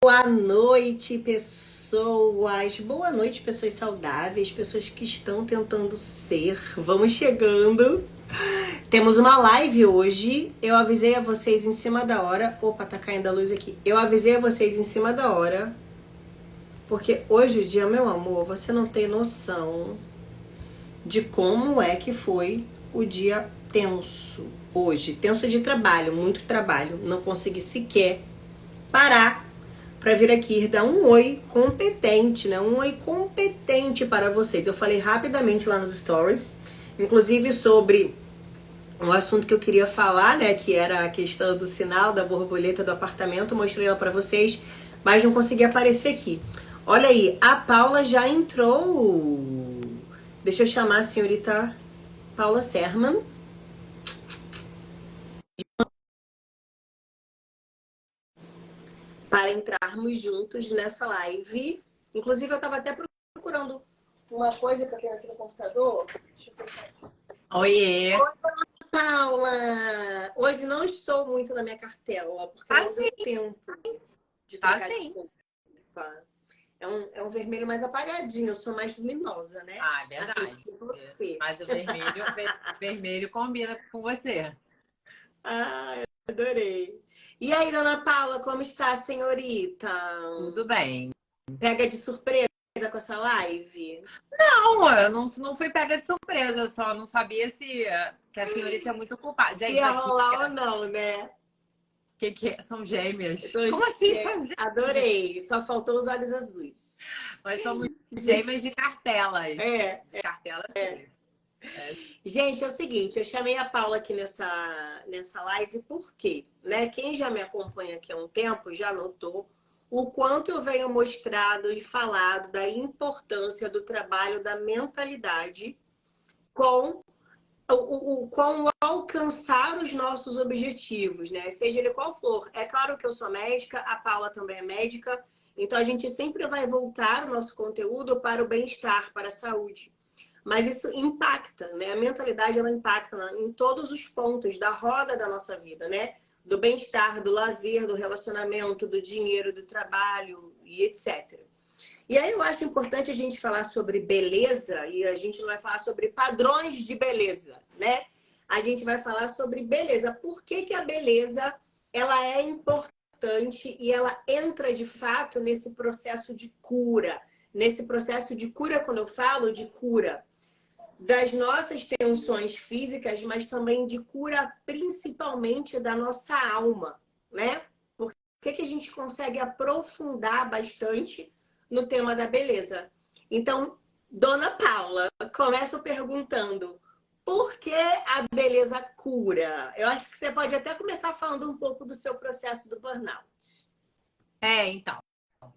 Boa noite, pessoas. Boa noite, pessoas saudáveis, pessoas que estão tentando ser. Vamos chegando. Temos uma live hoje. Eu avisei a vocês em cima da hora. Opa, tá caindo a luz aqui. Eu avisei a vocês em cima da hora. Porque hoje o dia, meu amor, você não tem noção de como é que foi o dia tenso hoje. Tenso de trabalho, muito trabalho. Não consegui sequer parar para vir aqui dar um oi competente, né? Um oi competente para vocês. Eu falei rapidamente lá nos stories, inclusive sobre um assunto que eu queria falar, né? Que era a questão do sinal da borboleta do apartamento. Mostrei ela para vocês, mas não consegui aparecer aqui. Olha aí, a Paula já entrou. Deixa eu chamar a senhorita Paula Serman para entrarmos juntos nessa live. Inclusive, eu estava até procurando uma coisa que eu tenho aqui no computador. Deixa eu fechar aqui. Oiê! Oi, Paula! Hoje não estou muito na minha cartela, porque não deu tempo de trocar de roupa. É um vermelho mais apagadinho, eu sou mais luminosa, né? Ah, é Assim, verdade. tipo você. Mas o vermelho combina com você. Ah, adorei. E aí, dona Paula, como está a senhorita? Tudo bem. Pega de surpresa com essa live? Não, eu não fui pega de surpresa, só não sabia se que a senhorita é muito ocupada. Se Gente, isso ia aqui rolar ou não, né? que é? São gêmeas. Então, Como assim são gêmeas? adorei. Só faltou os olhos azuis. Nós somos gêmeas de cartelas. É. De cartela, sim. Gente, é o seguinte, eu chamei a Paula aqui nessa live porque, né? Quem já me acompanha aqui há um tempo já notou o quanto eu venho mostrado e falado da importância do trabalho da mentalidade com com alcançar os nossos objetivos, né? Seja ele qual for. É claro que eu sou médica, a Paula também é médica, então a gente sempre vai voltar o nosso conteúdo para o bem-estar, para a saúde. Mas isso impacta, né? A mentalidade, ela impacta em todos os pontos da roda da nossa vida, né? Do bem-estar, do lazer, do relacionamento, do dinheiro, do trabalho e etc. E aí eu acho importante a gente falar sobre beleza, e a gente não vai falar sobre padrões de beleza, né? A gente vai falar sobre beleza. Por que que a beleza, ela é importante e ela entra de fato nesse processo de cura? Nesse processo de cura, quando eu falo de cura das nossas tensões físicas, mas também de cura principalmente da nossa alma, né? Por que que a gente consegue aprofundar bastante no tema da beleza? Então, dona Paula, começo perguntando: por que a beleza cura? Eu acho que você pode até começar falando um pouco do seu processo do burnout. Então,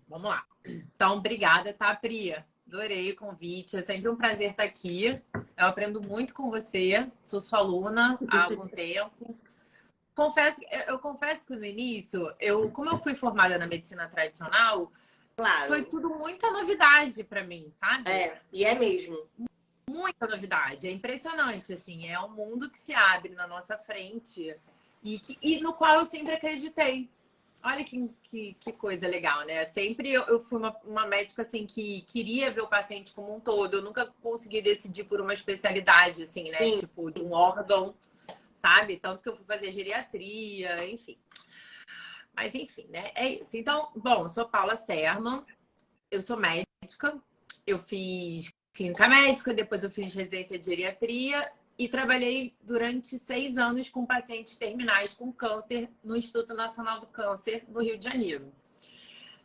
vamos lá. Então, obrigada, tá, Pri? Adorei o convite. É sempre um prazer estar aqui. Eu aprendo muito com você. Sou sua aluna há algum tempo. Eu confesso que no início, como eu fui formada na medicina tradicional, foi Claro. tudo muita novidade para mim, sabe? E é mesmo. Muita novidade. É impressionante, assim. É um mundo que se abre na nossa frente e no qual eu sempre acreditei. Olha que coisa legal, né? Sempre eu fui uma médica, assim, que queria ver o paciente como um todo. Eu nunca consegui decidir por uma especialidade, assim, né? Sim. Tipo, de um órgão, sabe? Tanto que eu fui fazer geriatria, enfim. Mas, enfim, né? É isso. Então, bom, eu sou Paula Serman, eu sou médica, eu fiz clínica médica, depois eu fiz residência de geriatria e trabalhei durante 6 anos com pacientes terminais com câncer no Instituto Nacional do Câncer, no Rio de Janeiro.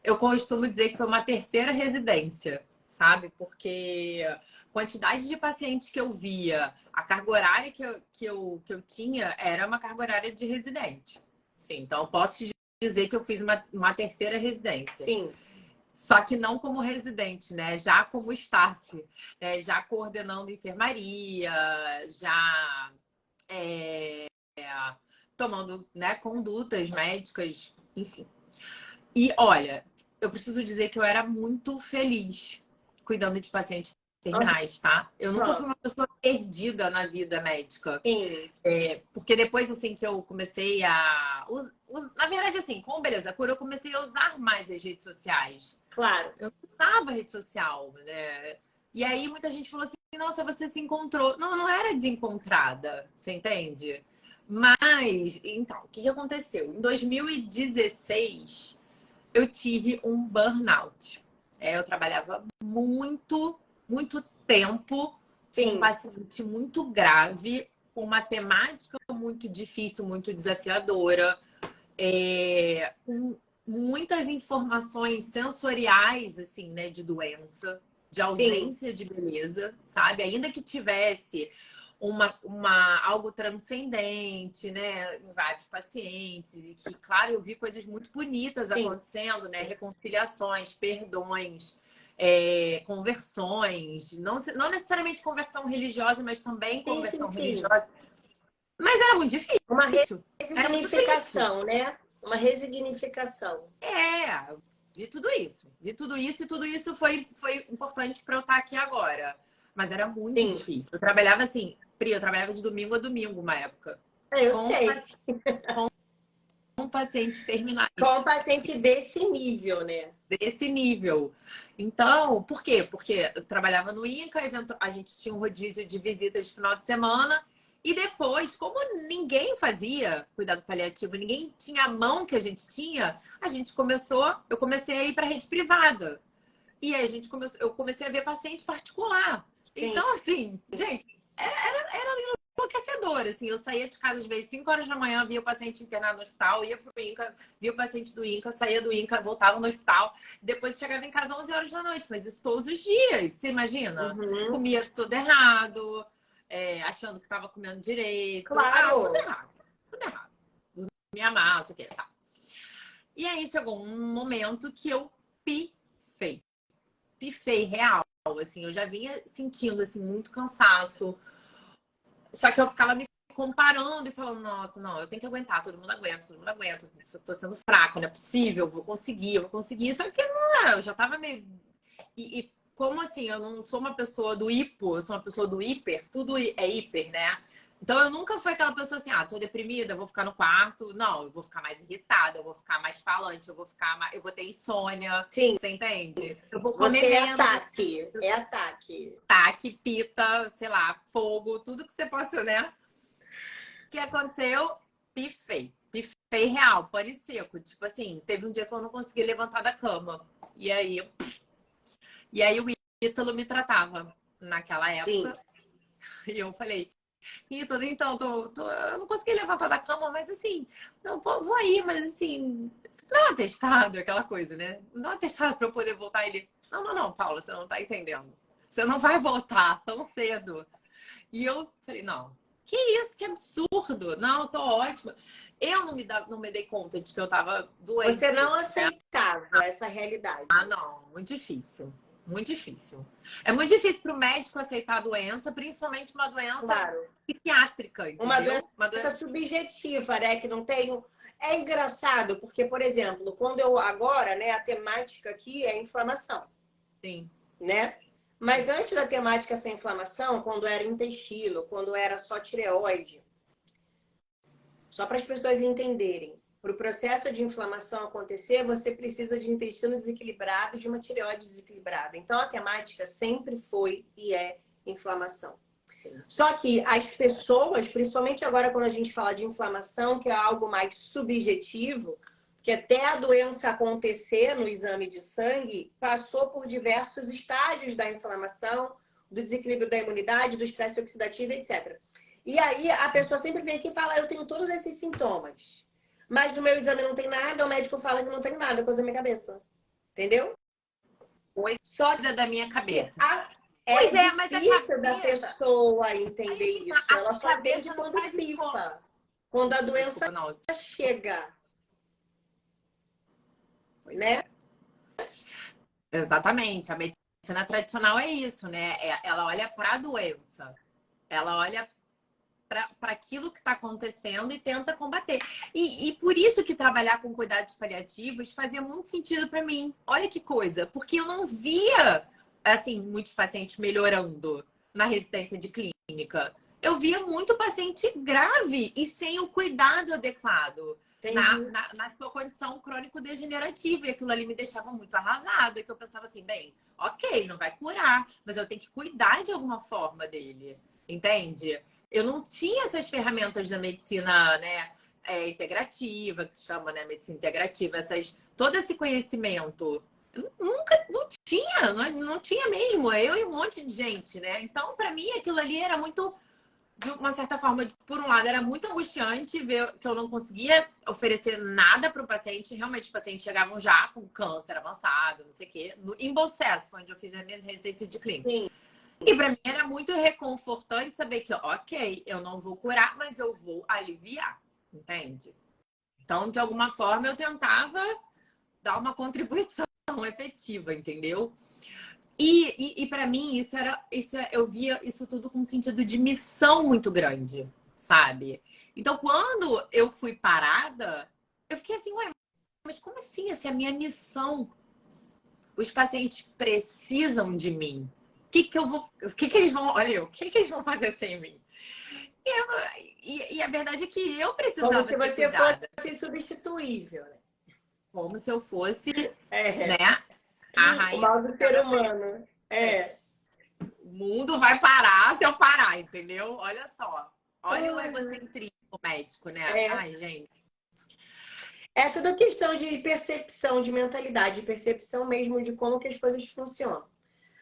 Eu costumo dizer que foi uma terceira residência, sabe? Porque a quantidade de pacientes que eu via, a carga horária que eu tinha era uma carga horária de residente. Sim, então eu posso te dizer que eu fiz uma terceira residência. Sim. Só que não como residente, né? Já como staff, né? Já coordenando enfermaria, já tomando, né, condutas médicas, enfim. E olha, eu preciso dizer que eu era muito feliz cuidando de pacientes terminais, tá? Eu nunca fui Aham. uma pessoa perdida na vida médica. Sim, Porque depois, assim, que eu comecei a... Na verdade, assim, com beleza cura, eu comecei a usar mais as redes sociais. claro. Eu não usava rede social, né? E aí muita gente falou assim, nossa, você se encontrou. Não, eu não era desencontrada, você entende? Mas, então, o que aconteceu? Em 2016, eu tive um burnout. Eu trabalhava muito tempo com um Sim, paciente muito grave, com uma temática muito difícil, muito desafiadora, com muitas informações sensoriais, assim, né, de doença, de sim, ausência de beleza, sabe? Ainda que tivesse algo transcendente, né, em vários pacientes, e que, claro, eu vi coisas muito bonitas sim. acontecendo, né? Reconciliações, perdões, conversões, não necessariamente conversão religiosa, mas também Sim, sim, conversão sim. religiosa. Mas era muito Uma difícil, era muito triste. resignificação, né? Uma resignificação. Vi tudo isso. Vi tudo isso e tudo isso foi importante para eu estar aqui agora. Mas era muito Sim, difícil. Eu trabalhava assim, Pri, eu trabalhava de domingo a domingo uma época. eu Com, sei. com pacientes Com um terminais paciente desse nível, né? desse nível. Então, por quê? Porque eu trabalhava no INCA, a gente tinha um rodízio de visitas de final de semana. E depois, como ninguém fazia cuidado paliativo, ninguém tinha a mão que a gente começou, eu comecei a ir para a rede privada. E aí eu comecei a ver paciente particular. Sim. Então, assim, gente, era enlouquecedor, assim. Eu saía de casa às vezes 5 horas da manhã, via o paciente internado no hospital, ia pro INCA, via o paciente do INCA, saía do INCA, voltava no hospital. Depois chegava em casa às 11 horas da noite. Mas isso todos os dias, você imagina? Uhum. Comia tudo errado, achando que estava comendo direito. Ah, tudo Claro. errado. Tudo errado. Dormia mal, não sei o que, tá. E aí chegou um momento que eu pifei. Pifei real, assim, eu já vinha sentindo assim muito cansaço. Só que eu ficava me comparando e falando, nossa, não, eu tenho que aguentar, todo mundo aguenta. Eu tô sendo fraca, não é possível, eu vou conseguir. Só que não é, eu já tava meio. E como assim, eu não sou uma pessoa do hipo, eu sou uma pessoa do hiper, tudo é hiper, né? Então eu nunca fui aquela pessoa assim, tô deprimida, vou ficar no quarto. Não, eu vou ficar mais irritada, eu vou ficar mais falante, eu vou ter insônia, Sim. você entende? Eu vou comer Você é menos, ataque. É ataque. taque, pita, sei lá, fogo, tudo que você possa, né? O que aconteceu? Pifei. Pifei real, pane seco. Tipo assim, teve um dia que eu não consegui levantar da cama. E aí o Ítalo me tratava naquela Sim. época. E eu falei, Ítalo, então, eu não consegui levantar da cama, mas assim, não, pô, vou aí, mas assim, dá um atestado, aquela coisa, né? Dá um atestado pra eu poder voltar. Ele, não, Paula, você não tá entendendo. Você não vai voltar tão cedo. E eu falei, não, que isso, que absurdo. Não, eu tô ótima. Eu não me dei conta de que eu tava Você doente, não né? aceitava essa realidade. Não, muito difícil. Muito difícil. É muito difícil para o médico aceitar a doença, principalmente uma doença Claro. psiquiátrica, Uma entendeu? Uma doença doença. subjetiva, né? Que não tem. É engraçado, porque, por exemplo, quando eu agora, né, a temática aqui é inflamação, Sim, né? Mas antes da temática ser inflamação, quando era intestino, quando era só tireoide, só para as pessoas entenderem, para o processo de inflamação acontecer, você precisa de intestino desequilibrado e de uma tireoide desequilibrada. Então, a temática sempre foi e é inflamação. sim. Só que as pessoas, principalmente agora quando a gente fala de inflamação, que é algo mais subjetivo, que até a doença acontecer no exame de sangue, passou por diversos estágios da inflamação, do desequilíbrio da imunidade, do estresse oxidativo, etc. E aí a pessoa sempre vem aqui e fala, eu tenho todos esses sintomas. Mas no meu exame não tem nada, o médico fala que não tem nada, coisa da minha cabeça. Entendeu? Só Coisa da minha que cabeça. é Pois é, mas a difícil da cabeça. pessoa Aí é entender que tá, isso. a Ela só entende cabeça não quando tá disposta. pifa. Quando a doença Desculpa, não. chega, Pois né? é. Exatamente. A medicina tradicional é isso, né? Ela olha para a doença. Ela olha para aquilo que está acontecendo e tenta combater. E por isso que trabalhar com cuidados paliativos fazia muito sentido para mim. Olha que coisa, porque eu não via assim, muitos pacientes melhorando na residência de clínica. Eu via muito paciente grave e sem o cuidado adequado na sua condição crônico-degenerativa. E aquilo ali me deixava muito arrasada, que eu pensava assim, bem, ok, não vai curar, mas eu tenho que cuidar de alguma forma dele, entende? Eu não tinha essas ferramentas da medicina, né, integrativa, que chama, né, medicina integrativa, todo esse conhecimento. Nunca, não tinha, não tinha mesmo. Eu e um monte de gente, né? Então, para mim, aquilo ali era muito, de uma certa forma, por um lado, era muito angustiante ver que eu não conseguia oferecer nada para o paciente. Realmente, os pacientes chegavam já com câncer avançado, não sei o quê. Em Bolsés, foi onde eu fiz a minha residência de clínica. Sim. E para mim era muito reconfortante saber que, ok, eu não vou curar, mas eu vou aliviar, entende? Então, de alguma forma, eu tentava dar uma contribuição efetiva, entendeu? E para mim, eu via isso tudo com um sentido de missão muito grande, sabe? Então, quando eu fui parada, eu fiquei assim, ué, mas como assim? Essa é a minha missão. Os pacientes precisam de mim. O que eles vão, olha, o que eles vão fazer sem mim? E a verdade é que eu precisava Como se ser você cuidada. fosse insubstituível, né? Como se eu fosse, É. né, a O rainha mal da do ser cocada preta. humano. É. O mundo vai parar se eu parar, entendeu? Olha só. Olha o Ah, egocentrismo médico, né? é. Ai, gente. É tudo questão de percepção, de mentalidade, de percepção mesmo de como que as coisas funcionam.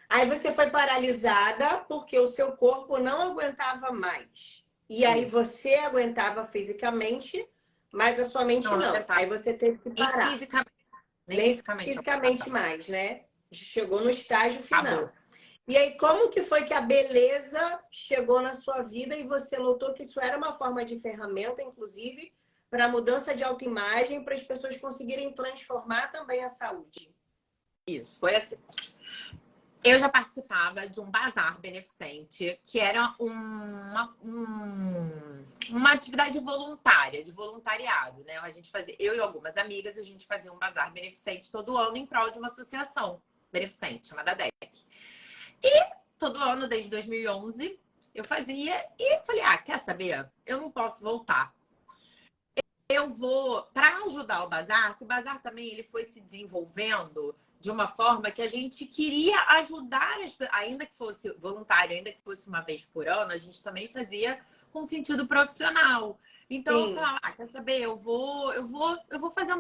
Aí você foi paralisada porque o seu corpo não aguentava mais. E aí Isso. você aguentava fisicamente, mas a sua mente Não, não não. aguentava. Aí você teve que Nem parar. fisicamente. Nem Nem fisicamente eu fisicamente aguentava. mais, né? Chegou no estágio Acabou. final. E aí, como que foi que a beleza chegou na sua vida e você notou que isso era uma forma de ferramenta, inclusive, para a mudança de autoimagem, para as pessoas conseguirem transformar também a saúde? Isso, foi assim. Eu já participava de um bazar beneficente, que era uma atividade voluntária, de voluntariado, né? A gente fazia, eu e algumas amigas, a gente fazia um bazar beneficente todo ano em prol de uma associação beneficente, chamada DEC. Todo ano, desde 2011, eu fazia e falei, quer saber? Eu não posso voltar. Eu vou, para ajudar o bazar, que o bazar também ele foi se desenvolvendo de uma forma que a gente queria ajudar, ainda que fosse voluntário, ainda que fosse uma vez por ano, a gente também fazia com sentido profissional. Então eu Sim, falava, quer saber? Eu vou fazer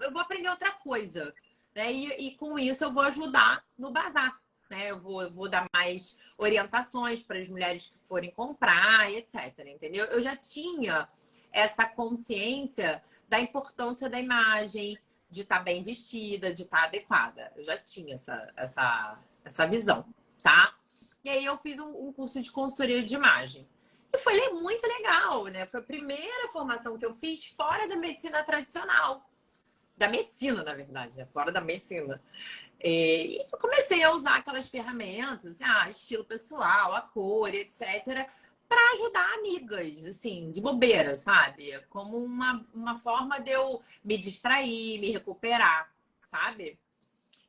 eu vou aprender outra coisa, né? E com isso eu vou ajudar no bazar, né? Eu vou dar mais orientações para as mulheres que forem comprar, e etc. Entendeu? Eu já tinha essa consciência da importância da imagem, de estar bem vestida, de estar adequada. Eu já tinha essa visão, tá? E aí eu fiz um curso de consultoria de imagem. E foi muito legal, né? Foi a primeira formação que eu fiz fora da medicina tradicional. Da medicina, na verdade, né? Fora da medicina. E eu comecei a usar aquelas ferramentas, estilo pessoal, a cor, etc., para ajudar amigas, assim, de bobeira, sabe? Como uma forma de eu me distrair, me recuperar, sabe?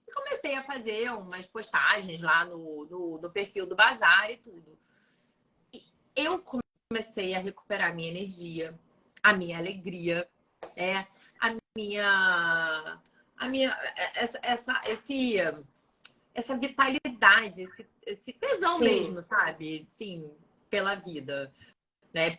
E comecei a fazer umas postagens lá no perfil do Bazar e tudo. E eu comecei a recuperar a minha energia, a minha alegria, a minha essa vitalidade, esse tesão sim, mesmo, sabe? Sim, pela vida, né?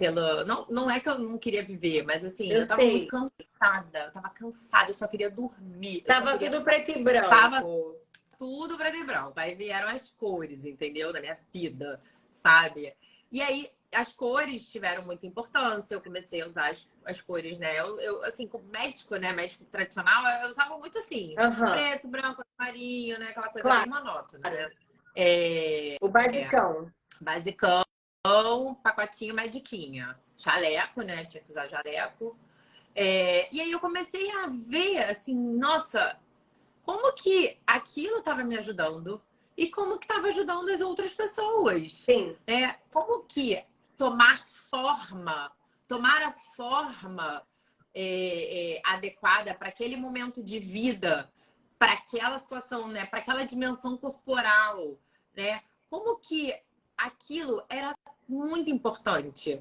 Não é que eu não queria viver, mas assim, eu eu tava muito sei. cansada. Eu tava cansada, eu só queria dormir. Eu só Tava queria tudo ficar. preto e Tava branco. tudo preto e branco. Aí vieram as cores, entendeu? Da minha vida, sabe? E aí as cores tiveram muita importância. Eu comecei a usar as cores, né? Assim, como médico, né? Médico tradicional, eu usava muito assim, Aham, preto, branco, marinho, né? Aquela coisa bem claro. monótona, né? É, O basicão. basicão, pacotinho mediquinha. Jaleco, né? Tinha que usar jaleco. E aí eu comecei a ver, assim, nossa, como que aquilo estava me ajudando e como que estava ajudando as outras pessoas. Sim, Como que tomar a forma adequada para aquele momento de vida para aquela situação, né? Para aquela dimensão corporal, né? Como que aquilo era muito importante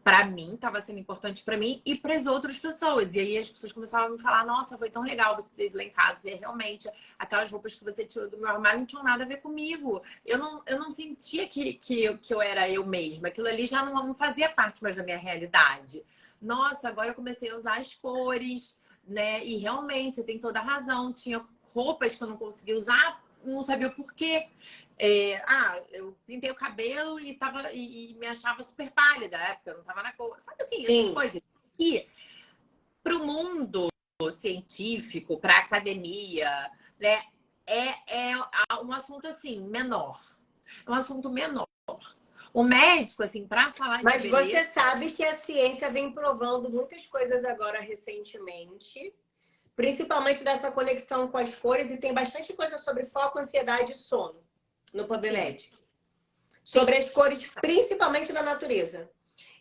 para mim, estava sendo importante para mim e para as outras pessoas. E aí as pessoas começavam a me falar: nossa, foi tão legal você ter ido lá em casa. E realmente, aquelas roupas que você tirou do meu armário não tinham nada a ver comigo. Eu não sentia que eu era eu mesma. Aquilo ali já não fazia parte mais da minha realidade. Nossa, agora eu comecei a usar as cores, né? E realmente, você tem toda a razão. Tinha roupas que eu não conseguia usar, não sabia o porquê. Eu pintei o cabelo e me achava super pálida, porque eu não tava na cor. Sabe assim, essas Sim. coisas que para o mundo científico, para a academia, né, é um assunto assim, menor. É um assunto menor. O médico, assim, para falar de Mas você beleza. sabe que a ciência vem provando muitas coisas agora recentemente, principalmente dessa conexão com as cores, e tem bastante coisa sobre foco, ansiedade e sono no Sim, PubMed. sim, Sobre as cores, principalmente da natureza.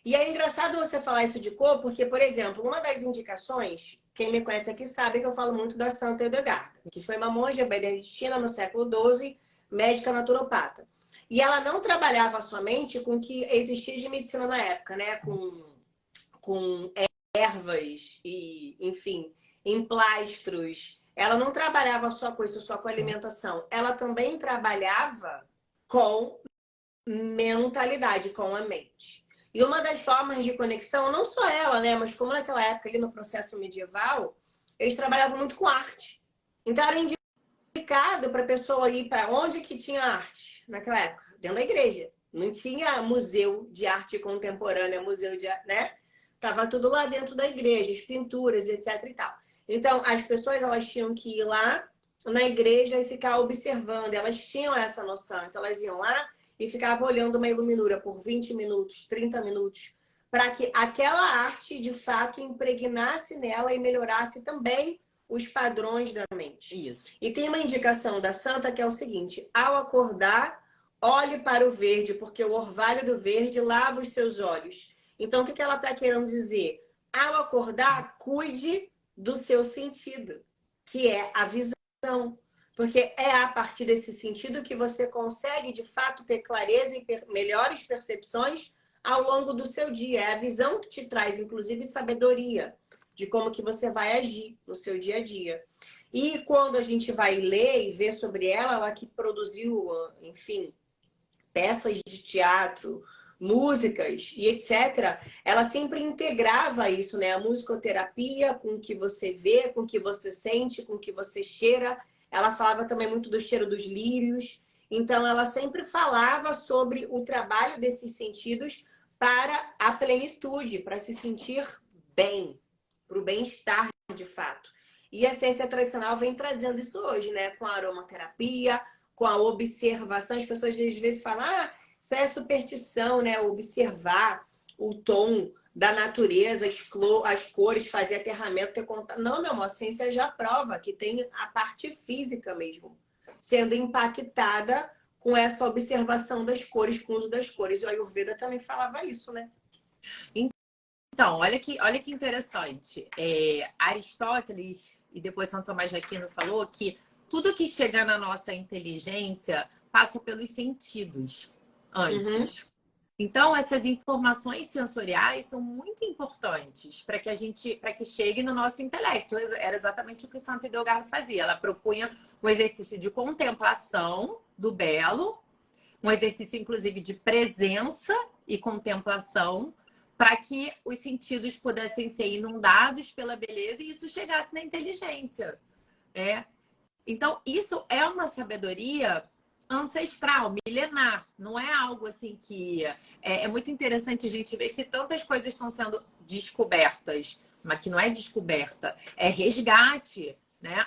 E é engraçado você falar isso de cor, porque, por exemplo, uma das indicações, quem me conhece aqui sabe que eu falo muito da Santa Hildegarda, que foi uma monja beneditina no século XII, médica naturopata. E ela não trabalhava somente com o que existia de medicina na época, né? Com ervas e, enfim, emplastros. Ela não trabalhava só com isso, só com alimentação. Ela também trabalhava com mentalidade, com a mente. E uma das formas de conexão, não só ela, né, mas como naquela época ali no processo medieval, eles trabalhavam muito com arte. Então era indicado para a pessoa ir para onde que tinha arte naquela época, dentro da igreja. Não tinha museu de arte contemporânea, museu de, né? Tava tudo lá dentro da igreja, as pinturas, etc e tal. Então, as pessoas elas tinham que ir lá na igreja e ficar observando, elas tinham essa noção. Então elas iam lá e ficava olhando uma iluminura por 20 minutos, 30 minutos, para que aquela arte de fato impregnasse nela e melhorasse também os padrões da mente. isso. E tem uma indicação da santa que é o seguinte: ao acordar, olhe para o verde, porque o orvalho do verde lava os seus olhos. Então, o que ela está querendo dizer? Ao acordar, cuide do seu sentido, que é a visão. Porque é a partir desse sentido que você consegue, de fato, ter clareza e melhores percepções ao longo do seu dia. É a visão que te traz, inclusive, sabedoria de como que você vai agir no seu dia a dia. E quando a gente vai ler e ver sobre ela, ela que produziu, enfim, peças de teatro, músicas e etc., ela sempre integrava isso, né? A musicoterapia com o que você vê, com o que você sente, com o que você cheira. Ela falava também muito do cheiro dos lírios. Então, ela sempre falava sobre o trabalho desses sentidos para a plenitude, para se sentir bem, para o bem-estar de fato. E a ciência tradicional vem trazendo isso hoje, né? Com a aromaterapia, com a observação. As pessoas às vezes falam: isso é superstição, né? Observar o tom da natureza, as cores, fazer aterramento, ter contato. Não, meu amor, a ciência já prova que tem a parte física mesmo sendo impactada com essa observação das cores, com o uso das cores. E o Ayurveda também falava isso, né? Então, olha que interessante. Aristóteles e depois São Tomás de Aquino falou que tudo que chega na nossa inteligência passa pelos sentidos Uhum. antes. Então, essas informações sensoriais são muito importantes para que chegue no nosso intelecto. Era exatamente o que Santa Edelgarda fazia. Ela propunha um exercício de contemplação do belo, um exercício, inclusive, de presença e contemplação, para que os sentidos pudessem ser inundados pela beleza e isso chegasse na inteligência. Então, isso é uma sabedoria ancestral, milenar. Não é algo assim que... É muito interessante a gente ver que tantas coisas estão sendo descobertas, mas que não é descoberta, é resgate, né?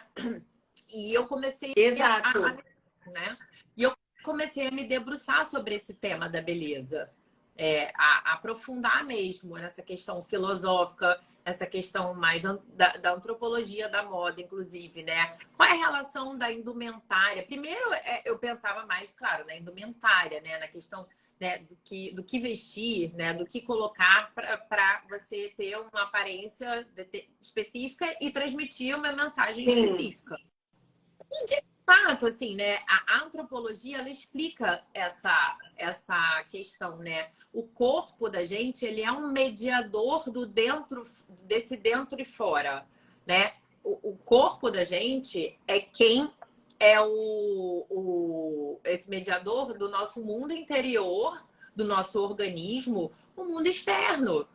E eu comecei Exato. né? E eu comecei a me debruçar sobre esse tema da beleza. A aprofundar mesmo nessa questão filosófica, essa questão mais da antropologia da moda, inclusive, né? Qual é a relação da indumentária? Primeiro, eu pensava mais, claro, na indumentária, né? Na questão, né, do que vestir, né? Do que colocar para você ter uma aparência específica e transmitir uma mensagem Sim. específica. De fato, assim, né? A antropologia, ela explica essa questão, né? O corpo da gente, ele é um mediador do dentro, desse dentro e fora, né? O corpo da gente é quem é esse mediador do nosso mundo interior, do nosso organismo, o mundo externo.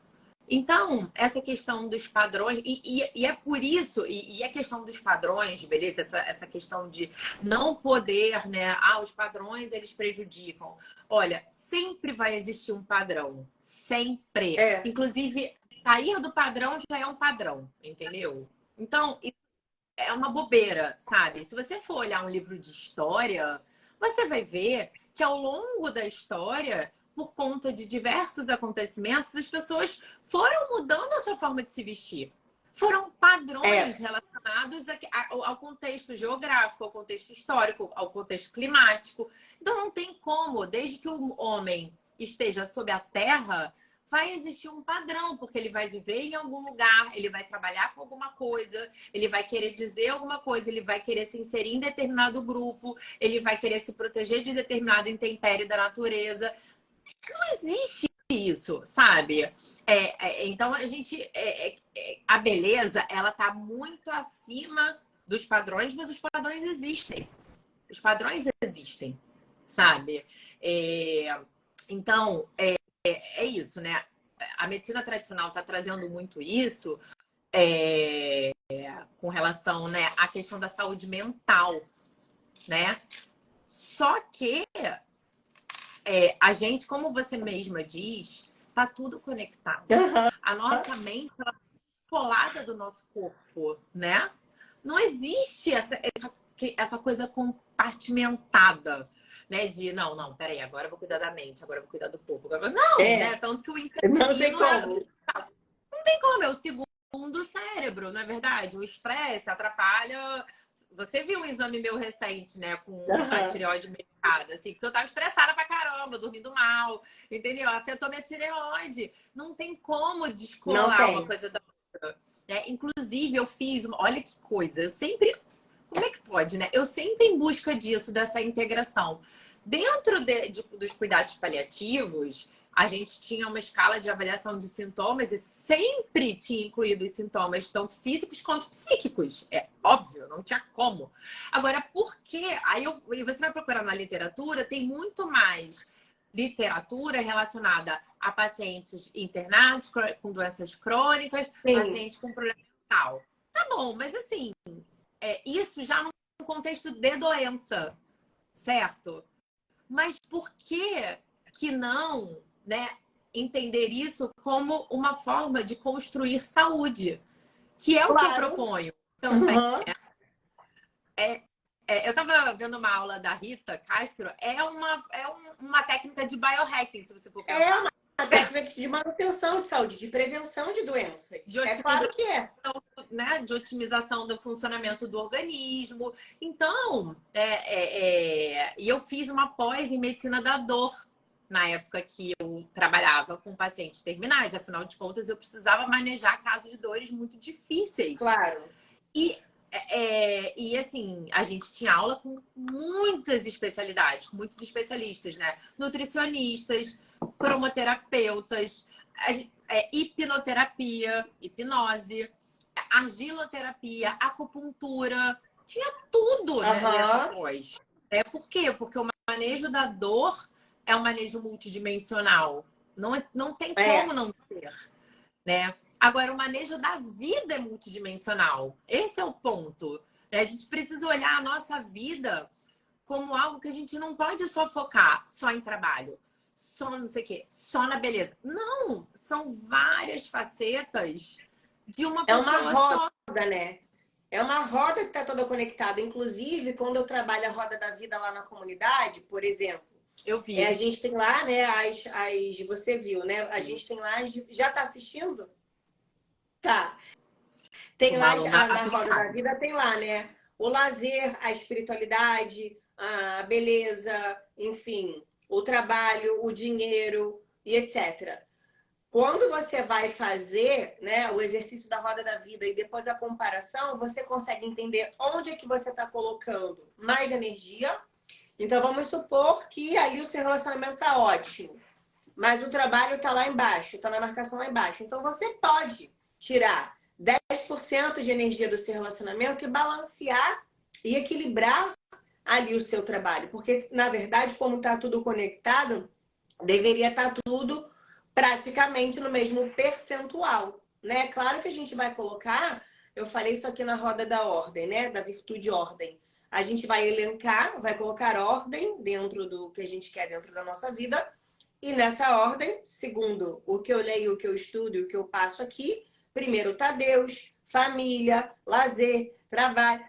Então, essa questão dos padrões, e é por isso, e a questão dos padrões, beleza? Essa questão de não poder, né? Ah, os padrões, eles prejudicam. Olha, sempre vai existir um padrão. Sempre. É. Inclusive, sair do padrão já é um padrão, entendeu? Então, isso é uma bobeira, sabe? Se você for olhar um livro de história, você vai ver que ao longo da história, por conta de diversos acontecimentos, as pessoas foram mudando a sua forma de se vestir. Foram padrões relacionados ao contexto geográfico, ao contexto histórico, ao contexto climático. Então não tem como, desde que o homem esteja sob a terra, vai existir um padrão, porque ele vai viver em algum lugar, ele vai trabalhar com alguma coisa, ele vai querer dizer alguma coisa, ele vai querer se inserir em determinado grupo, ele vai querer se proteger de determinado intempérie da natureza. Não existe isso, sabe? Então a gente, a beleza, ela tá muito acima dos padrões, mas os padrões existem. Os padrões existem, sabe? Então, é isso, né? A medicina tradicional está trazendo muito isso com relação, né, à questão da saúde mental, né? Só que a gente, como você mesma diz, tá tudo conectado. A nossa mente ela é colada do nosso corpo, né? Não existe essa coisa compartimentada, né? De não, peraí, agora eu vou cuidar da mente, agora eu vou cuidar do corpo. Não, né? Tanto que o intestino não tem como. Não tem como, é o segundo cérebro, não é verdade? O estresse atrapalha. Você viu um exame meu recente, né? Com a tireoide medicada, assim, porque eu tava estressada pra caramba, dormindo mal, entendeu? Afetou minha tireoide. Não tem como descolar uma coisa da outra. Inclusive, eu fiz. Olha que coisa, eu sempre. Como é que pode, né? Eu sempre em busca disso, dessa integração. Dentro dos cuidados paliativos, a gente tinha uma escala de avaliação de sintomas e sempre tinha incluído os sintomas, tanto físicos quanto psíquicos. É óbvio, não tinha como. Agora, por quê? Aí você vai procurar na literatura, tem muito mais literatura relacionada a pacientes internados com doenças crônicas, pacientes com problema mental. Tá bom, mas assim, isso já no contexto de doença, certo? Mas por que não, né, entender isso como uma forma de construir saúde? Que é o que eu proponho também. Eu estava vendo uma aula da Rita Castro, é uma técnica de biohacking, se você for pensar. É uma técnica de manutenção de saúde, de prevenção de doenças. Claro que é. Né, de otimização do funcionamento do organismo. Então, e eu fiz uma pós em medicina da dor na época que eu trabalhava com pacientes terminais. Afinal de contas, eu precisava manejar casos de dores muito difíceis. Claro. E assim, a gente tinha aula com muitas especialidades, com muitos especialistas, né? Nutricionistas, cromoterapeutas, hipnoterapia, hipnose, argiloterapia, acupuntura, tinha tudo nessa pós. Por quê? Porque o manejo da dor é um manejo multidimensional. Não tem como não ter, né? Agora, o manejo da vida é multidimensional. Esse é o ponto. A gente precisa olhar a nossa vida como algo que a gente não pode só focar só em trabalho, só não sei o quê, só na beleza. Não! São várias facetas de uma pessoa só. É uma roda, né? É uma roda que está toda conectada. Inclusive, quando eu trabalho a roda da vida lá na comunidade, por exemplo, eu vi. A gente tem lá, né, você viu, né? A gente tem lá, já está assistindo? Tá. Tem lá, na roda da vida, tem lá, né? O lazer, a espiritualidade, a beleza, enfim, o trabalho, o dinheiro e etc. quando você vai fazer, né, o exercício da roda da vida e depois a comparação, você consegue entender onde é que você está colocando mais energia. Então, vamos supor que ali o seu relacionamento está ótimo, mas o trabalho está lá embaixo, está na marcação lá embaixo. Então, você pode tirar 10% de energia do seu relacionamento e balancear e equilibrar ali o seu trabalho. Porque, na verdade, como está tudo conectado, deveria estar tudo praticamente no mesmo percentual, né? Claro que a gente vai colocar, eu falei isso aqui na roda da ordem, né? Da virtude ordem. A gente vai elencar, vai colocar ordem dentro do que a gente quer dentro da nossa vida. E nessa ordem, segundo o que eu leio, o que eu estudo e o que eu passo aqui, primeiro tá Deus, família, lazer, trabalho.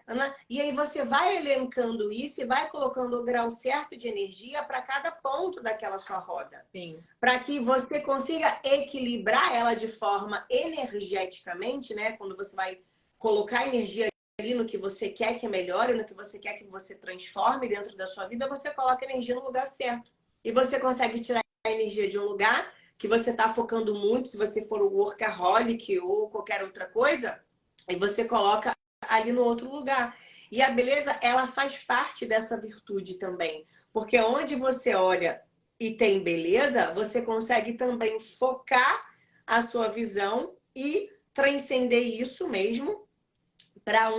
E aí você vai elencando isso e vai colocando o grau certo de energia para cada ponto daquela sua roda. Sim. Para que você consiga equilibrar ela de forma energeticamente, né? Quando você vai colocar energia ali no que você quer que melhore, no que você quer que você transforme dentro da sua vida, você coloca energia no lugar certo. E você consegue tirar a energia de um lugar que você está focando muito, se você for o workaholic ou qualquer outra coisa, e você coloca ali no outro lugar. E a beleza, ela faz parte dessa virtude também. Porque onde você olha e tem beleza, você consegue também focar a sua visão e transcender isso mesmo para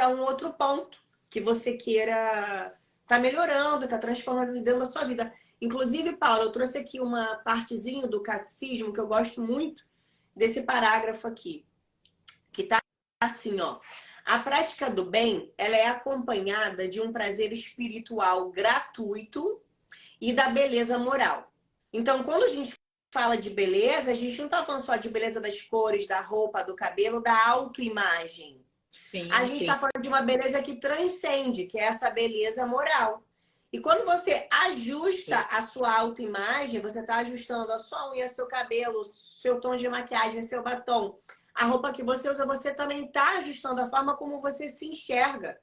um outro ponto que você queira tá melhorando, tá transformando dentro da sua vida. Inclusive, Paula, eu trouxe aqui uma partezinha do catecismo que eu gosto muito desse parágrafo aqui, que tá assim, ó. A prática do bem, ela é acompanhada de um prazer espiritual gratuito e da beleza moral. Então, quando a gente fala de beleza, a gente não está falando só de beleza das cores, da roupa, do cabelo, da autoimagem. A Sim, gente sim. está falando de uma beleza que transcende, que é essa beleza moral. E quando você ajusta a sua autoimagem, você está ajustando a sua unha, seu cabelo, seu tom de maquiagem, seu batom, a roupa que você usa, você também está ajustando a forma como você se enxerga.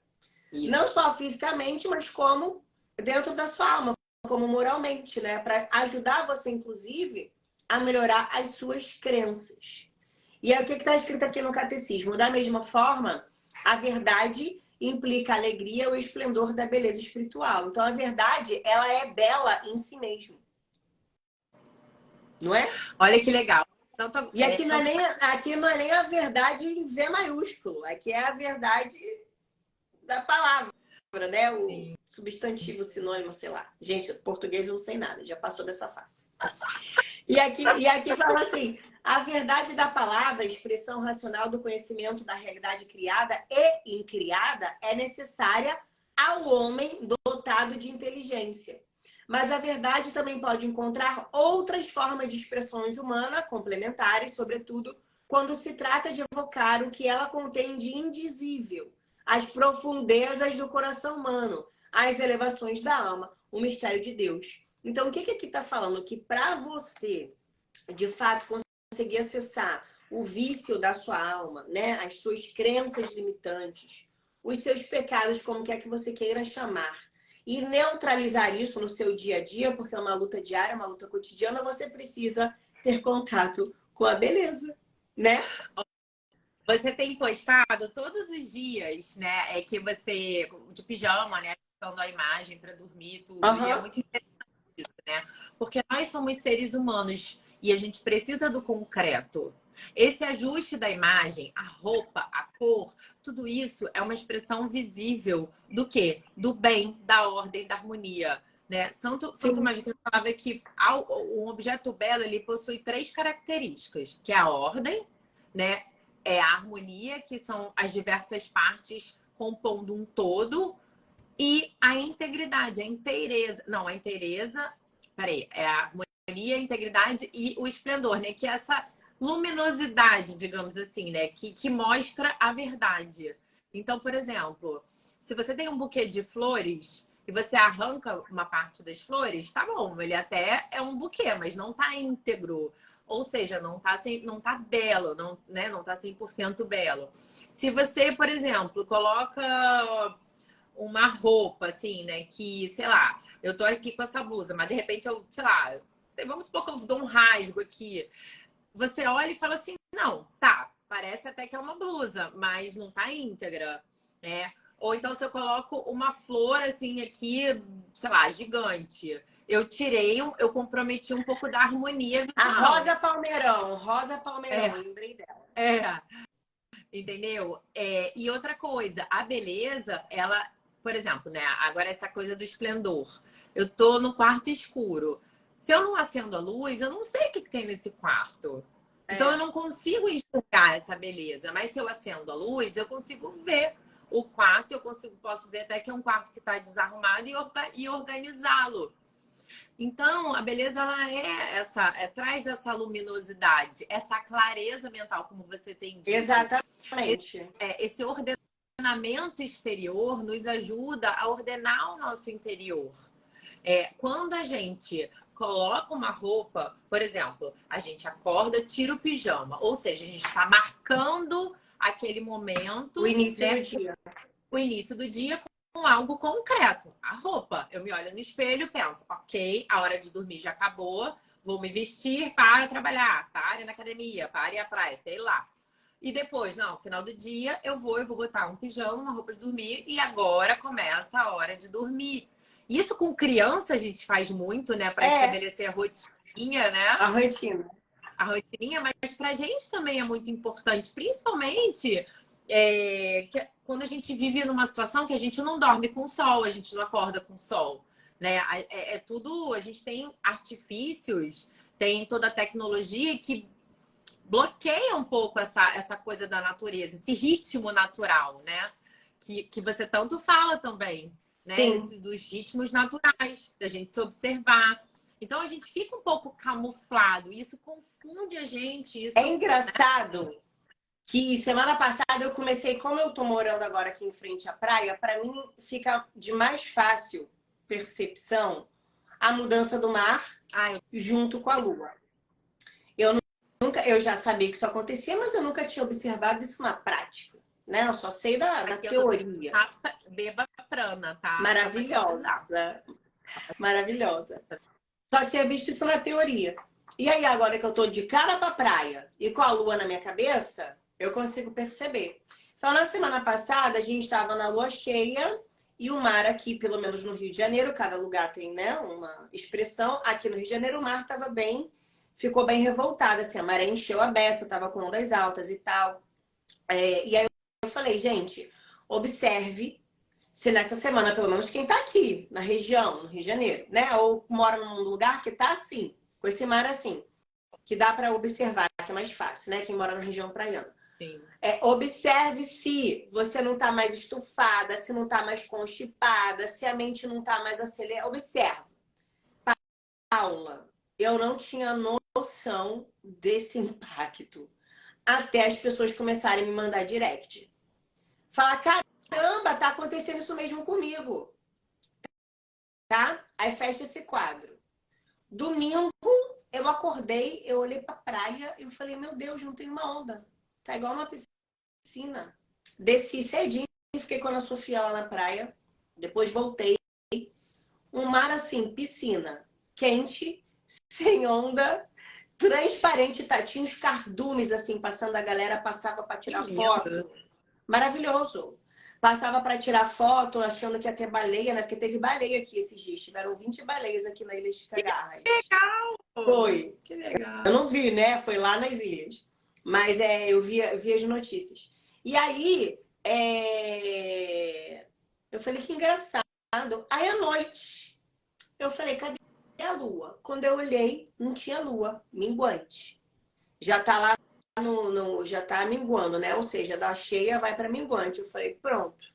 Não Isso. só fisicamente, mas como dentro da sua alma, como moralmente, né? Para ajudar você, inclusive, a melhorar as suas crenças. E aí, o que está escrito aqui no catecismo? Da mesma forma, a verdade implica a alegria ou esplendor da beleza espiritual. Então, a verdade, ela é bela em si mesma. Não é? Olha que legal. Tanto, E aqui tanto... aqui não é nem a verdade em V maiúsculo. Aqui é a verdade da palavra, né? O Sim. substantivo, sinônimo, sei lá. Gente, português eu não sei nada, já passou dessa fase. E aqui fala assim: a verdade da palavra, a expressão racional do conhecimento da realidade criada e incriada, é necessária ao homem dotado de inteligência. Mas a verdade também pode encontrar outras formas de expressões humanas complementares, sobretudo quando se trata de evocar o que ela contém de indizível, as profundezas do coração humano, as elevações da alma, o mistério de Deus. Então, o que aqui está falando? Que para você, de fato, conseguir acessar o vício da sua alma, né? As suas crenças limitantes, os seus pecados, como quer que você queira chamar, e neutralizar isso no seu dia a dia, porque é uma luta diária, uma luta cotidiana, você precisa ter contato com a beleza, né? Você tem postado todos os dias, né? É que você, de pijama, né? Usando a imagem para dormir, tudo. E é Uhum. muito interessante isso, né? Porque nós somos seres humanos e a gente precisa do concreto. Esse ajuste da imagem, a roupa, a cor, tudo isso é uma expressão visível do quê? Do bem, da ordem, da harmonia. Né? Santo Tomás de Aquino falava que um objeto belo ele possui três características, que é a ordem, né? É a harmonia, que são as diversas partes compondo um todo, e a integridade, a inteireza. Não, a inteireza. Peraí, é a harmonia, a integridade e o esplendor, né? Que é essa luminosidade, digamos assim, né? Que mostra a verdade. Então, por exemplo, se você tem um buquê de flores e você arranca uma parte das flores, tá bom, ele até é um buquê, mas não tá íntegro. Ou seja, não tá belo, não, né? Não tá 100% belo. Se você, por exemplo, coloca uma roupa, assim, né? Que, sei lá, eu tô aqui com essa blusa, mas de repente eu, sei lá, vamos supor que eu dou um rasgo aqui. você olha e fala assim, não, tá, parece até que é uma blusa, mas não tá íntegra, né? Ou então se eu coloco uma flor assim aqui, sei lá, gigante. Eu comprometi um pouco da harmonia A visual. Rosa Palmeirão, lembrei dela. É, entendeu? E outra coisa, a beleza, ela, por exemplo, né? Agora essa coisa do esplendor. Eu tô no quarto escuro. Se eu não acendo a luz, eu não sei o que tem nesse quarto. Então eu não consigo enxergar essa beleza. Mas se eu acendo a luz, eu consigo ver o quarto, posso ver até que é um quarto que está desarrumado e organizá-lo. Então, a beleza ela traz essa luminosidade, essa clareza mental, como você tem dito. Exatamente. Esse ordenamento exterior nos ajuda a ordenar o nosso interior. Quando a gente coloca uma roupa, por exemplo, a gente acorda, tira o pijama, ou seja, a gente está marcando aquele momento, O início né, do dia. o início do dia com algo concreto. A roupa. Eu me olho no espelho e penso, ok, a hora de dormir já acabou, vou me vestir para trabalhar, para ir na academia, para ir à praia, sei lá. E depois, não, final do dia, eu vou botar um pijama, uma roupa de dormir e agora começa a hora de dormir. Isso com criança a gente faz muito, né, para estabelecer a rotina, né? A rotina. A rotininha, mas pra gente também é muito importante, principalmente quando a gente vive numa situação que a gente não dorme com sol, a gente não acorda com sol, né? Tudo, a gente tem artifícios, tem toda a tecnologia que bloqueia um pouco essa coisa da natureza, esse ritmo natural, né? Que você tanto fala também, né? Dos ritmos naturais, da gente se observar. Então a gente fica um pouco camuflado, e isso confunde a gente. É engraçado que semana passada eu comecei, como eu tô morando agora aqui em frente à praia, para mim fica de mais fácil percepção a mudança do mar junto com a lua. Eu já sabia que isso acontecia, mas eu nunca tinha observado isso na prática, né? Eu só sei da teoria. Beba prana, tá? Maravilhosa. Maravilhosa. Só tinha visto isso na teoria. E aí, agora que eu tô de cara pra praia e com a lua na minha cabeça, eu consigo perceber. Então, na semana passada, a gente estava na lua cheia e o mar aqui, pelo menos no Rio de Janeiro, cada lugar tem, né, uma expressão. Aqui no Rio de Janeiro, o mar estava ficou bem revoltado, assim, a maré encheu a beça, tava com ondas altas e tal. E aí eu falei, gente, observe se nessa semana, pelo menos quem tá aqui na região, no Rio de Janeiro, né? Ou mora num lugar que tá assim, com esse mar assim, que dá para observar, que é mais fácil, né? Quem mora na região praiana. Sim. Observe se você não tá mais estufada, se não tá mais constipada, se a mente não tá mais acelerada. Observe. Paula, eu não tinha noção desse impacto até as pessoas começarem a me mandar direct. Fala, caramba, tá acontecendo isso mesmo comigo. Tá? Aí fecha esse quadro. Domingo, eu acordei, eu olhei pra praia e eu falei, meu Deus, não tem uma onda. Tá igual uma piscina. Desci cedinho, fiquei com a Ana Sofia lá na praia. Depois voltei. Um mar assim, piscina. Quente, sem onda, transparente, tá? Tinha uns cardumes assim, passando, a galera passava pra tirar foto. Maravilhoso. Passava para tirar foto, achando que ia ter baleia, né? Porque teve baleia aqui esses dias. Tiveram 20 baleias aqui na Ilha de Cagarras. Que legal! Foi. Que legal. Eu não vi, né? Foi lá nas ilhas. Mas eu vi as notícias. E aí, eu falei, que engraçado. Aí, à noite, eu falei, cadê a lua? Quando eu olhei, não tinha lua. Minguante. Já tá lá já tá minguando, né? Ou seja, da cheia vai para minguante. Eu falei, pronto.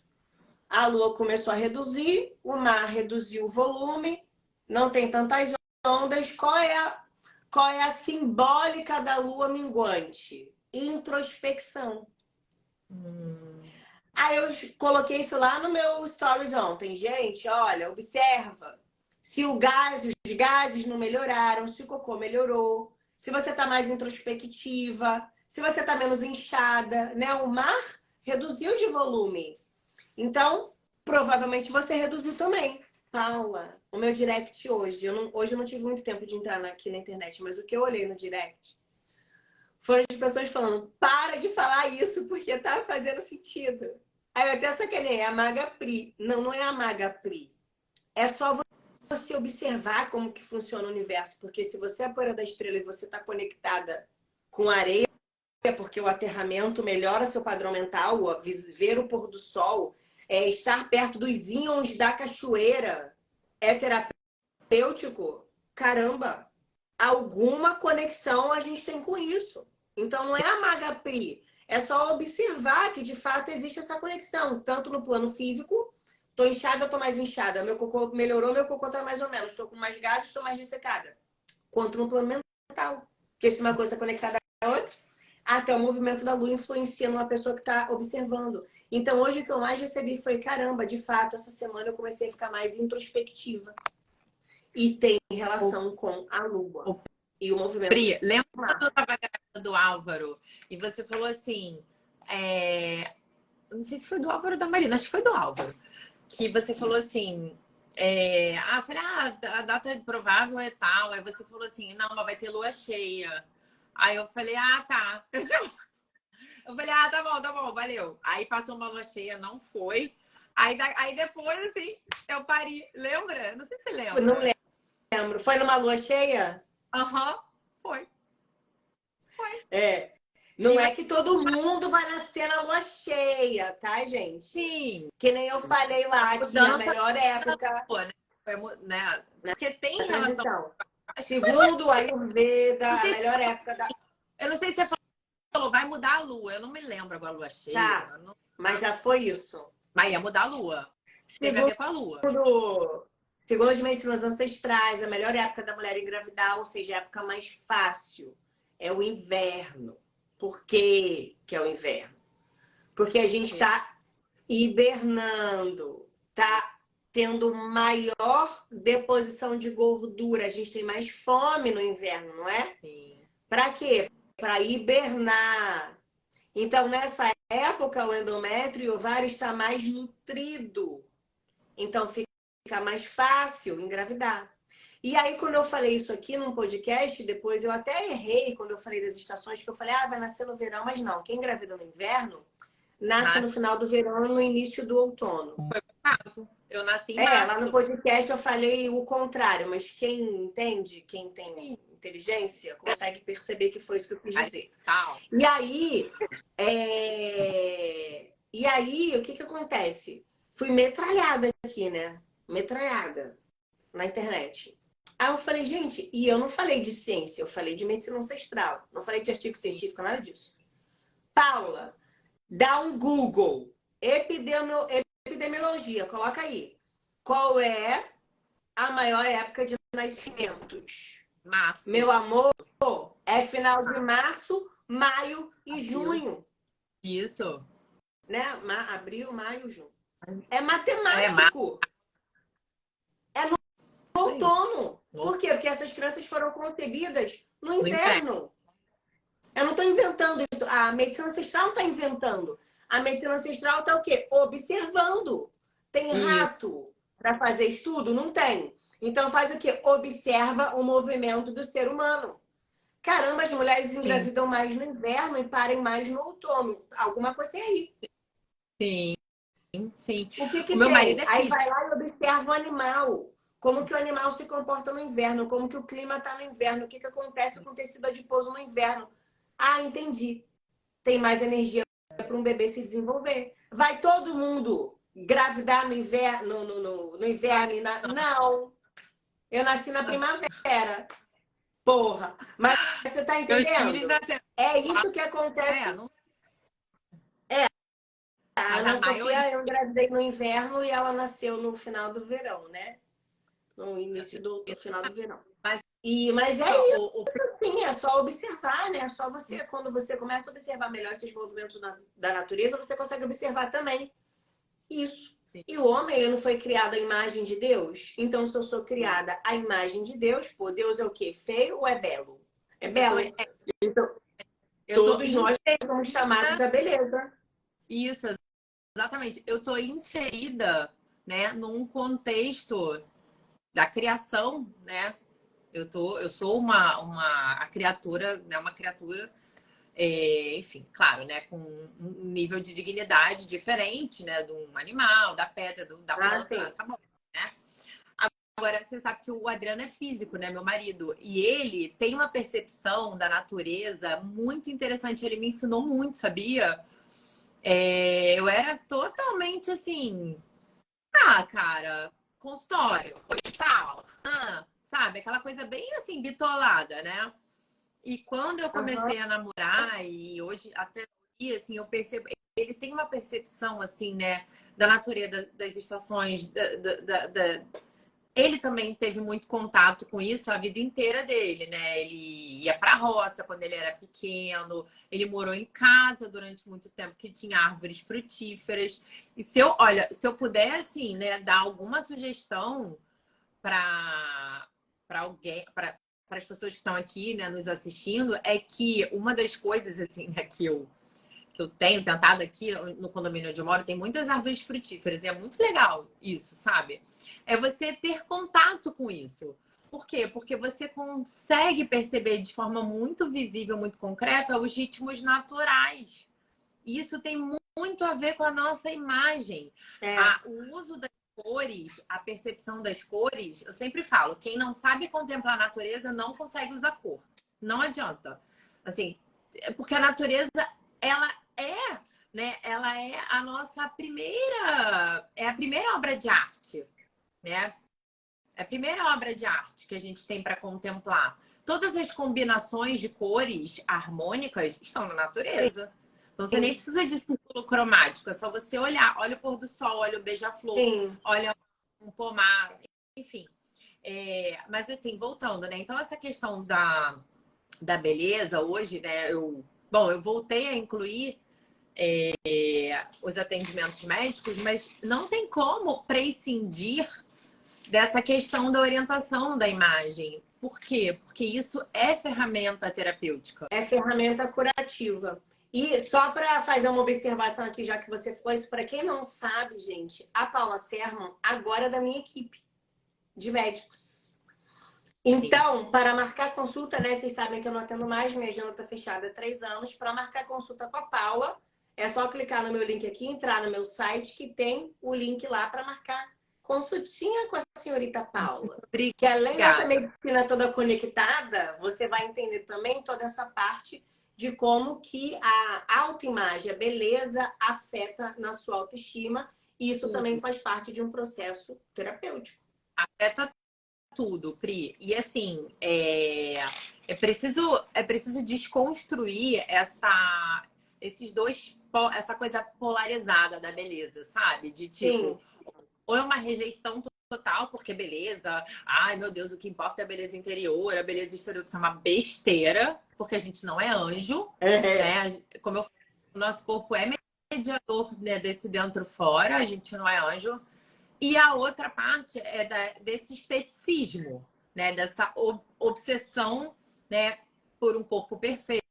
A lua começou a reduzir, o mar reduziu o volume, não tem tantas ondas. Qual é a simbólica da lua minguante? Introspecção. Aí eu coloquei isso lá no meu stories ontem. Gente, olha, observa. Se os gases não melhoraram, se o cocô melhorou, se você tá mais introspectiva, se você tá menos inchada, né? O mar reduziu de volume. Então, provavelmente você reduziu também. Paula, o meu direct hoje, hoje eu não tive muito tempo de entrar aqui na internet, mas o que eu olhei no direct, foram as pessoas falando, para de falar isso, porque tá fazendo sentido. Aí eu até sacanei, é a Maga Pri. Não, não é a Maga Pri. É só você observar como que funciona o universo. Porque se você é a poeira da estrela e você está conectada com a areia, porque o aterramento melhora seu padrão mental, ver o pôr do sol, estar perto dos íons da cachoeira, é terapêutico. Caramba, alguma conexão a gente tem com isso. Então não é a Maga Pri, é só observar que de fato existe essa conexão, tanto no plano físico, tô inchada, tô mais inchada, meu cocô melhorou, meu cocô tá mais ou menos, tô com mais gases, tô mais dessecada, quanto no plano mental, porque se uma coisa é conectada à outra, até o movimento da lua influencia numa pessoa que está observando. Então hoje o que eu mais recebi foi, caramba, de fato, essa semana eu comecei a ficar mais introspectiva. E tem relação com a lua. E o movimento. Pri, lembra quando eu tava grávida do Álvaro? E você falou assim. Não sei se foi do Álvaro ou da Marina, acho que foi do Álvaro. Que você falou assim. Eu falei, a data provável é tal. Aí você falou assim, não, mas vai ter lua cheia. Aí eu falei, tá. Eu falei, tá bom, valeu. Aí passou uma lua cheia, não foi. Aí depois, assim, eu parei. Lembra? Não sei se você lembra. Não lembro. Foi numa lua cheia? Aham, foi. Não é que todo mundo vai nascer na lua cheia, tá, gente? Sim. Que nem eu falei lá, que a melhor época... Né? Porque tem relação... Segundo a Ayurveda, a melhor época da... Eu não sei se você falou, vai mudar a lua. Eu não me lembro agora a lua cheia. Tá, mas já foi isso. Mas ia mudar a lua. Teve a ver com a lua. Segundo as medicinas ancestrais, a melhor época da mulher engravidar, ou seja, a época mais fácil, é o inverno. Por quê que é o inverno? Porque a gente está hibernando, tá tendo maior deposição de gordura, a gente tem mais fome no inverno, não é? Sim. Para quê? Para hibernar. Então, nessa época, o endométrio e o ovário está mais nutrido. Então, fica mais fácil engravidar. E aí, quando eu falei isso aqui num podcast, depois eu até errei quando eu falei das estações, que eu falei, vai nascer no verão, mas não. Quem engravida no inverno, nasce no final do verão e no início do outono. Foi o caso. Eu nasci em março. Lá no podcast eu falei o contrário, mas quem entende, quem tem inteligência, consegue perceber que foi isso que eu quis dizer. E aí, o que acontece? Fui metralhada aqui, né? Metralhada na internet. Aí eu falei, gente, e eu não falei de ciência, eu falei de medicina ancestral. Não falei de artigo científico, nada disso. Paula, dá um Google. Epidemiologia, coloca aí. Qual é a maior época de nascimentos? Março. Meu amor, é final de março, maio e junho. Isso. Né? Abril, maio, junho. É matemático. É no outono. Por quê? Porque essas crianças foram concebidas no inverno. Eu não estou inventando isso. A medicina ancestral está inventando. A medicina ancestral está o quê? Observando. Tem rato para fazer estudo? Não tem. Então faz o quê? Observa o movimento do ser humano. Caramba, as mulheres engravidam mais no inverno e parem mais no outono. Alguma coisa tem aí. Sim, sim. O que o tem? Meu marido Aí vai lá e observa o animal. Como que o animal se comporta no inverno. Como que o clima está no inverno. O que acontece com o tecido adiposo no inverno. Entendi. Tem mais energia para um bebê se desenvolver. Vai todo mundo gravidar no inverno? No inverno? Não. Eu nasci na primavera. Porra. Mas você tá entendendo? É isso que acontece. A Ana Sofia, eu engravidei no inverno e ela nasceu no final do verão, né? No início do final do verão. Mas é isso, sim, é só observar, né? É só você, quando você começa a observar melhor esses movimentos da natureza, você consegue observar também isso. E o homem, ele não foi criado à imagem de Deus? Então, se eu sou criada à imagem de Deus, pô, Deus é o quê? Feio ou é belo? É belo. Então, todos nós somos chamados à beleza. Isso, exatamente. Eu tô inserida, né, num contexto da criação, né? Eu sou uma criatura, né, uma criatura Enfim, claro, né? Com um nível de dignidade diferente, né? De um animal, da pedra, da planta, sim. tá bom, né? Agora, você sabe que o Adriano é físico, né? Meu marido. E ele tem uma percepção da natureza muito interessante. Ele me ensinou muito, sabia? Eu era totalmente assim... Ah, cara, consultório, hospital, sabe? Aquela coisa bem assim, bitolada, né? E quando eu Aham. comecei a namorar, e hoje até hoje, assim, eu percebo, ele tem uma percepção, assim, né, da natureza das estações, ele também teve muito contato com isso a vida inteira dele, né? Ele ia para a roça quando ele era pequeno, ele morou em casa durante muito tempo que tinha árvores frutíferas. E olha, se eu puder, assim, né, dar alguma sugestão para alguém, para as pessoas que estão aqui, né, nos assistindo, é que uma das coisas, assim, né, que eu tenho tentado aqui no condomínio onde eu moro, tem muitas árvores frutíferas e é muito legal isso, sabe? É você ter contato com isso. Por quê? Porque você consegue perceber de forma muito visível, muito concreta, os ritmos naturais. Isso tem muito a ver com a nossa imagem. É, O uso das cores, a percepção das cores, eu sempre falo, quem não sabe contemplar a natureza não consegue usar cor. Não adianta. Assim, porque a natureza, ela é, né? Ela é a nossa primeira, é a primeira obra de arte, né? É a primeira obra de arte que a gente tem para contemplar. Todas as combinações de cores harmônicas estão na natureza. Então você nem sim, precisa de círculo cromático, é só você olhar. Olha o pôr do sol, olha o beija-flor, sim. olha um pomar, enfim. Mas assim, voltando, né? Então essa questão da beleza hoje, né? Eu voltei a incluir os atendimentos médicos, mas não tem como prescindir dessa questão da orientação da imagem. Por quê? Porque isso é ferramenta terapêutica. É ferramenta curativa. E só para fazer uma observação aqui, já que você falou isso, para quem não sabe, gente, a Paula Sermon agora é da minha equipe de médicos. Sim. Então, para marcar consulta, né? Vocês sabem que eu não atendo mais, minha agenda está fechada há 3 anos. Para marcar consulta com a Paula, é só clicar no meu link aqui, entrar no meu site, que tem o link lá para marcar consultinha com a senhorita Paula. Que além dessa Obrigada. medicina toda conectada, você vai entender também toda essa parte de como que a autoimagem, a beleza afeta na sua autoestima. E isso também Tudo. faz parte de um processo terapêutico. Afeta tudo, Pri. E assim, é preciso desconstruir essa coisa polarizada da beleza, sabe? De Sim. tipo, ou é uma rejeição total, porque beleza, ai meu Deus, o que importa é a beleza interior, a beleza exterior, que isso é uma besteira, porque a gente não é anjo, É. né? Como eu falei, o nosso corpo é mediador, né, desse dentro-fora, a gente não é anjo. E a outra parte é desse esteticismo, né? Dessa obsessão, né, por um corpo perfeito.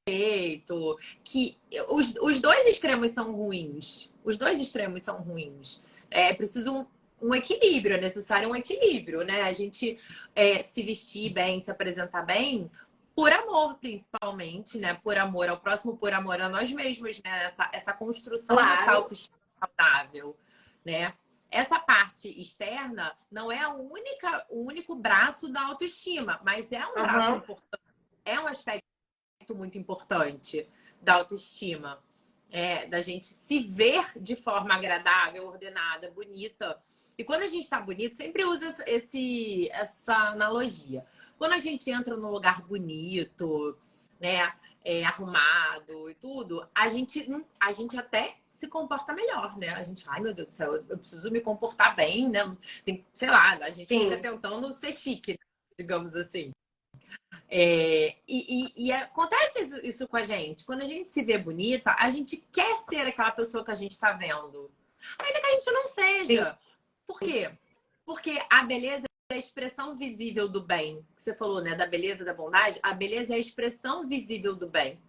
Que os dois extremos são ruins. Os dois extremos são ruins. É preciso um equilíbrio, é necessário um equilíbrio, né? A gente se vestir bem, se apresentar bem, por amor, principalmente, né? Por amor ao próximo, por amor a nós mesmos, né? Essa construção dessa Claro. autoestima saudável, né? Essa parte externa não é o único braço da autoestima, mas é um braço Aham. importante, é um aspecto muito importante da autoestima. Da gente se ver de forma agradável, ordenada, bonita. E quando a gente está bonito, sempre usa essa analogia. Quando a gente entra num lugar bonito, né, arrumado e tudo, a gente até se comporta melhor, né? A gente, ai meu Deus do céu, eu preciso me comportar bem, né? Sei lá, a gente fica Sim. tentando ser chique, digamos assim. E acontece isso com a gente. Quando a gente se vê bonita, a gente quer ser aquela pessoa que a gente está vendo. Ainda que a gente não Sim. seja. Por quê? Porque a beleza é a expressão visível do bem. Você falou, né? Da beleza, da bondade. A beleza é a expressão visível do bem.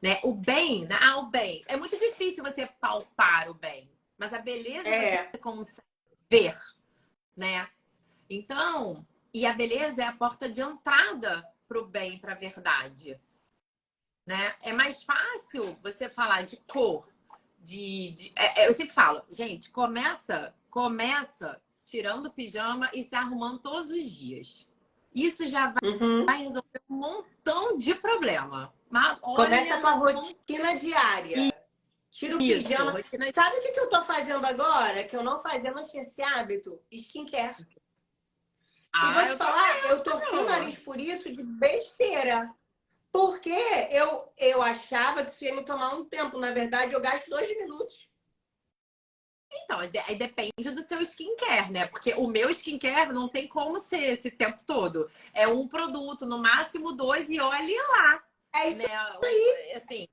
Né? O bem, né? O bem. É muito difícil você palpar o bem. Mas a beleza você É. consegue ver, né? Então, e a beleza é a porta de entrada para o bem, para a verdade, né? É mais fácil você falar de cor, eu sempre falo, gente, começa tirando o pijama e se arrumando todos os dias. Isso já Uhum. vai resolver um montão de problema. Mas Começa olha, com a mas rotina diária. Tira o isso, pijama. rotina. Sabe o que eu tô fazendo agora? Que eu não fazia, não tinha esse hábito? Skincare. E vou Ah, te eu falar, eu torci o tô. nariz por isso de besteira. Porque eu achava que isso ia me tomar um tempo. Na verdade, eu gasto 2 minutos. Então, aí depende do seu skincare, né? Porque o meu skincare não tem como ser esse tempo todo. É um produto, no máximo dois, e olhe lá, É isso. né? Assim,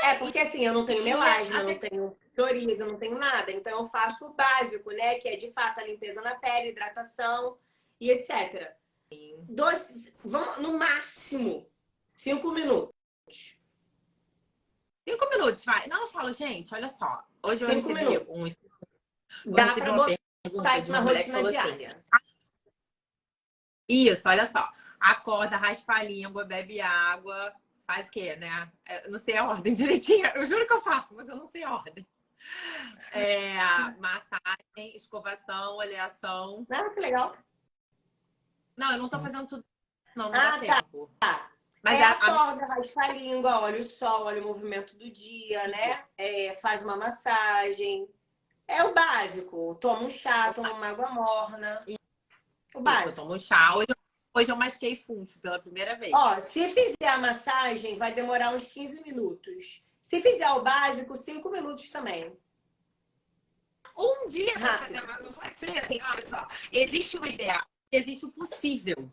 É, porque assim, eu não tenho e melasma, eu não até tenho psoriase, eu não tenho nada. Então eu faço o básico, né? Que é de fato a limpeza na pele, hidratação e etc. Vamos, no máximo, 5 minutos. 5 minutos, vai. Não, eu ffalo, gente, olha só. Hoje 5 minutos. eu Dá recebi para uma botar pergunta isso de na uma mulher que rotina falou assim: diária. isso, olha só. Acorda, raspa a língua, bebe água, faz o quê, né? Eu não sei a ordem direitinho. Eu juro que eu faço, mas eu não sei a ordem. Massagem, escovação, oleação. Ah, que legal. Não, eu não tô fazendo tudo, não dá Ah, tá. tempo. Mas É, a minha. acorda, raspa a língua, olha o sol, olha o movimento do dia, né? É, faz uma massagem. É o básico. Toma um chá, toma uma água morna. O Isso, eu básico. tomo chá. Hoje eu masquei funcho pela primeira Ó, vez. se fizer a massagem, vai demorar uns 15 minutos. Se fizer o básico, 5 minutos também. Um dia para fazer Rápido. uma. Não pode ser assim, olha só. Existe o ideal, existe o possível.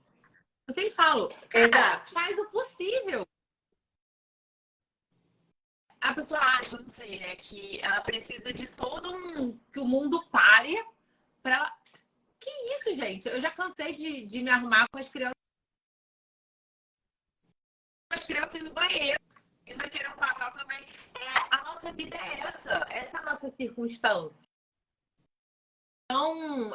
Eu sempre falo, cara, Exato. faz o possível. A pessoa acha, não sei, né, que ela precisa de todo um. Que o mundo pare para. Que isso, gente? Eu já cansei de me arrumar com as crianças no banheiro. Ainda querendo passar também. A nossa vida é essa é a nossa circunstância. Então,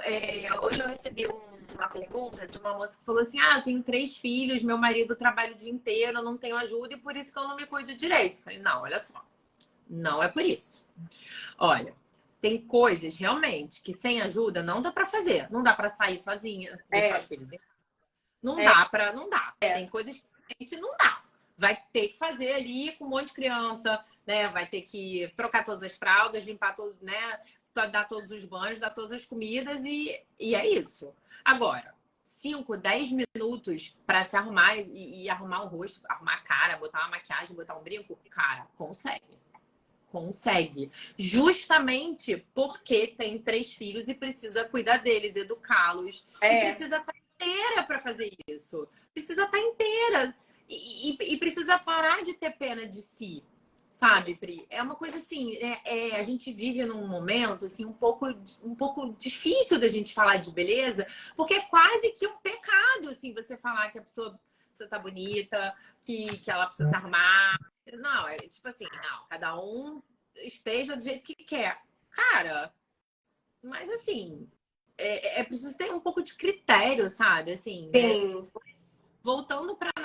hoje eu recebi uma pergunta de uma moça que falou assim: ah, tenho 3 filhos, meu marido trabalha o dia inteiro, eu não tenho ajuda e por isso que eu não me cuido direito. Falei, não, olha só, não é por isso. Olha, tem coisas realmente que sem ajuda não dá para fazer. Não dá para sair sozinha, deixar os É, filhos em casa. Não é, dá para, não dá. é. Tem coisas que a gente não dá. Vai ter que fazer ali com um monte de criança, né? Vai ter que trocar todas as fraldas, limpar todo, né? Dar todos os banhos, dar todas as comidas e é isso. Agora, 5, 10 minutos para se arrumar e arrumar o rosto, arrumar a cara, botar uma maquiagem, botar um brinco, cara, consegue. Consegue. Justamente porque tem 3 filhos e precisa cuidar deles, educá-los. E É. precisa estar inteira para fazer isso. Precisa estar inteira. E precisa parar de ter pena de si. Sabe, Pri? É uma coisa assim, a gente vive num momento assim, um pouco difícil da gente falar de beleza, porque é quase que um pecado assim, você falar que a pessoa precisa estar bonita, que ela precisa se arrumar. Não, é tipo assim, não, cada um esteja do jeito que quer. Cara, mas assim, é preciso ter um pouco de critério, sabe? Assim, né? Sim, Voltando para a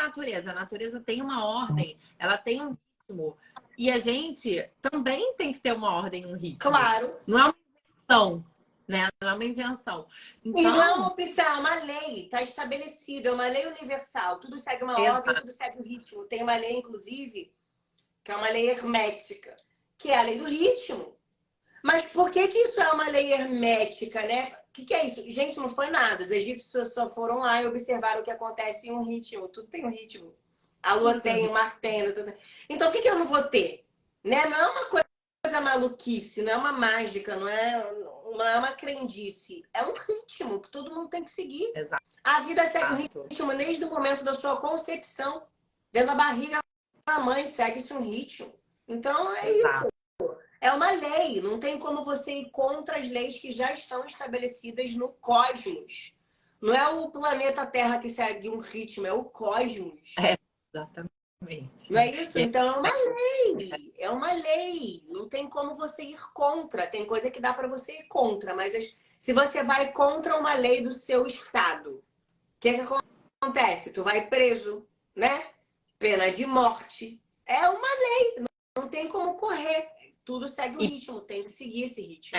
natureza tem uma ordem, ela tem um ritmo. E a gente também tem que ter uma ordem, um ritmo. claro. Não é uma invenção, né? Não é uma invenção. E não é uma Então, opção, é uma lei, está estabelecido, é uma lei universal. Tudo segue uma ordem, exato. tudo segue um ritmo. Tem uma lei, inclusive, que é uma lei hermética, que é a lei do ritmo. Mas por que que isso é uma lei hermética, né? O que é isso? Gente, não foi nada. Os egípcios só foram lá e observaram o que acontece em um ritmo. Tudo tem um ritmo. A lua Tudo tem um tem, o ritmo. mar tem. Tudo... Então, o que que eu não vou ter? Né? Não é uma coisa maluquice, não é uma mágica, não é uma crendice. É um ritmo que todo mundo tem que seguir. Exato. A vida segue um ritmo desde o momento da sua concepção. Dentro da barriga da mãe segue-se um ritmo. Então, é isso. Exato. É uma lei, não tem como você ir contra as leis que já estão estabelecidas no cosmos. Não é o planeta Terra que segue um ritmo, é o cosmos. Exatamente. Não é isso? É, Então é uma lei. É uma lei. Não tem como você ir contra. Tem coisa que dá para você ir contra, mas se você vai contra uma lei do seu estado, o que acontece? Tu vai preso, né? Pena de morte. é uma lei, não tem como correr. Tudo segue o E, ritmo, tem que seguir esse ritmo.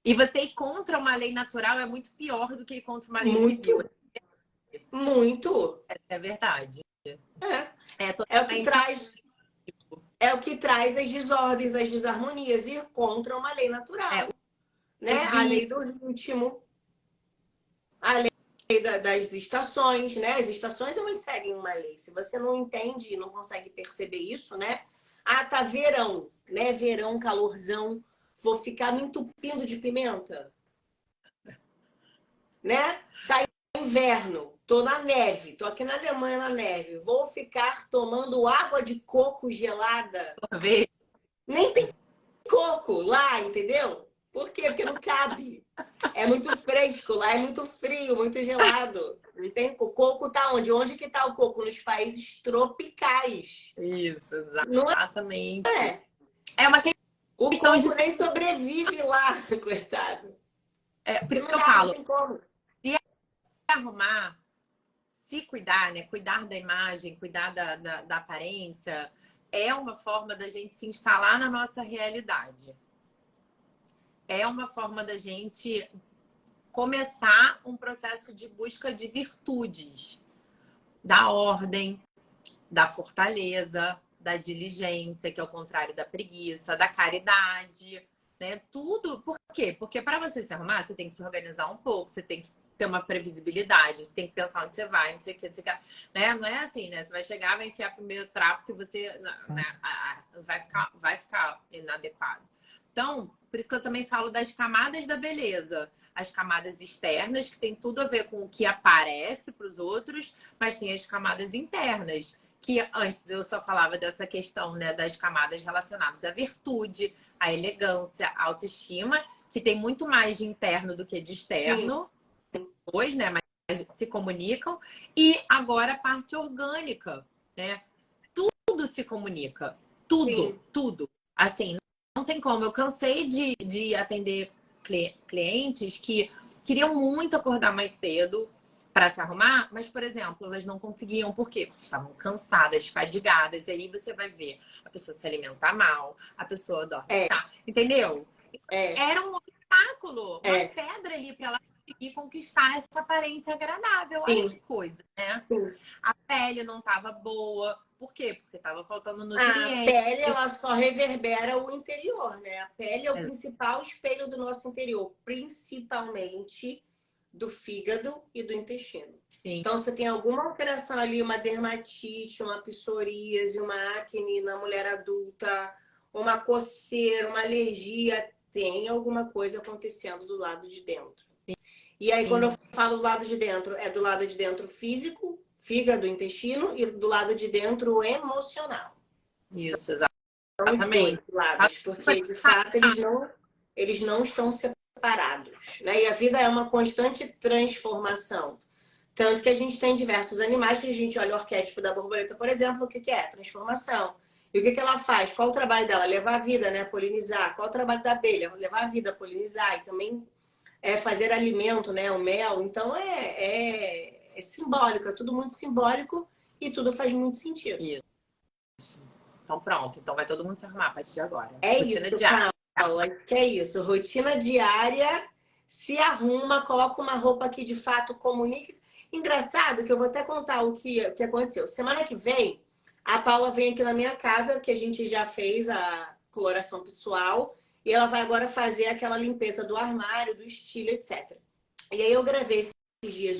e você ir contra uma lei natural é muito pior do que ir contra uma lei civil. Muito, muito. Essa é verdade. É. É É o que totalmente. traz, é o que traz as desordens, as desarmonias, ir contra uma lei natural, né? Os A lei bichos. do ritmo, a lei das estações, né? As estações elas seguem uma lei. Se você não entende e não consegue perceber isso, né? Ah, tá verão, né? Verão, calorzão. Vou ficar me entupindo de pimenta, né? Tá inverno, tô na neve, tô aqui na Alemanha na neve. Vou ficar tomando água de coco gelada. Nem tem coco lá, entendeu? Por quê? Porque não cabe. É muito fresco, lá é muito frio, muito gelado. Não tem... O coco tá onde? Onde que tá o coco? Nos países tropicais. Isso, Não exatamente. é? É uma O questão de. coco nem sobrevive lá, coitado. Por isso Não que eu dá, não falo, tem como. se arrumar, se cuidar, né? Cuidar da imagem, cuidar da aparência, é uma forma da gente se instalar na nossa realidade. É uma forma da gente começar um processo de busca de virtudes, da ordem, da fortaleza, da diligência, que é o contrário da preguiça, da caridade, né? Tudo. Por quê? Porque para você se arrumar, você tem que se organizar um pouco, você tem que ter uma previsibilidade, você tem que pensar onde você vai, não sei o que, não sei o que, né? Não é assim, né? Você vai chegar, vai enfiar primeiro trapo que você, né, vai ficar inadequado. Então, por isso que eu também falo das camadas da beleza. As camadas externas, que tem tudo a ver com o que aparece para os outros, mas tem as camadas internas, que antes eu só falava dessa questão, né, das camadas relacionadas à virtude, à elegância, à autoestima, que tem muito mais de interno do que de Sim, externo, hoje, né, mas se comunicam, e agora a parte orgânica, né? Tudo se comunica, tudo, sim. tudo. Assim, não tem como. Eu cansei de atender clientes que queriam muito acordar mais cedo para se arrumar, mas, por exemplo, elas não conseguiam. Por quê? Porque estavam cansadas, fadigadas. E aí você vai ver a pessoa se alimentar mal, a pessoa dorme, É, tá? Entendeu? é, Era um obstáculo, uma é. pedra ali para ela conseguir conquistar essa aparência agradável. Olha que Sim, coisa, né? sim. A pele não estava boa. Por quê? Porque estava faltando A nutrientes. pele, ela só reverbera o interior, né? A pele é o principal espelho do nosso interior, principalmente do fígado e do intestino. Sim. Então, você tem alguma alteração ali, uma dermatite, uma psoríase, uma acne na mulher adulta, uma coceira, uma alergia, tem alguma coisa acontecendo do lado de dentro. E aí, quando eu falo do lado de dentro, é do lado de dentro físico, fígado, intestino, e do lado de dentro emocional. Isso, São os dois exatamente. lados, porque de fato eles não estão separados, né? E a vida é uma constante transformação. Tanto que a gente tem diversos animais que a gente olha o arquétipo da borboleta, por exemplo, o que é? Transformação. E o que ela faz? Qual o trabalho dela? Levar a vida, né? Polinizar. Qual o trabalho da abelha? Levar a vida, polinizar. E também fazer alimento, né? O mel. Então é simbólico, é tudo muito simbólico e tudo faz muito sentido. Isso. Então pronto. Então vai todo mundo se arrumar a partir de agora. É Rotina isso, diária. Paula. Que é isso. Rotina diária, se arruma, coloca uma roupa que de fato comunique. Engraçado que eu vou até contar o que aconteceu. Semana que vem, a Paula vem aqui na minha casa, que a gente já fez a coloração pessoal, e ela vai agora fazer aquela limpeza do armário, do estilo, etc. E aí eu gravei esses dias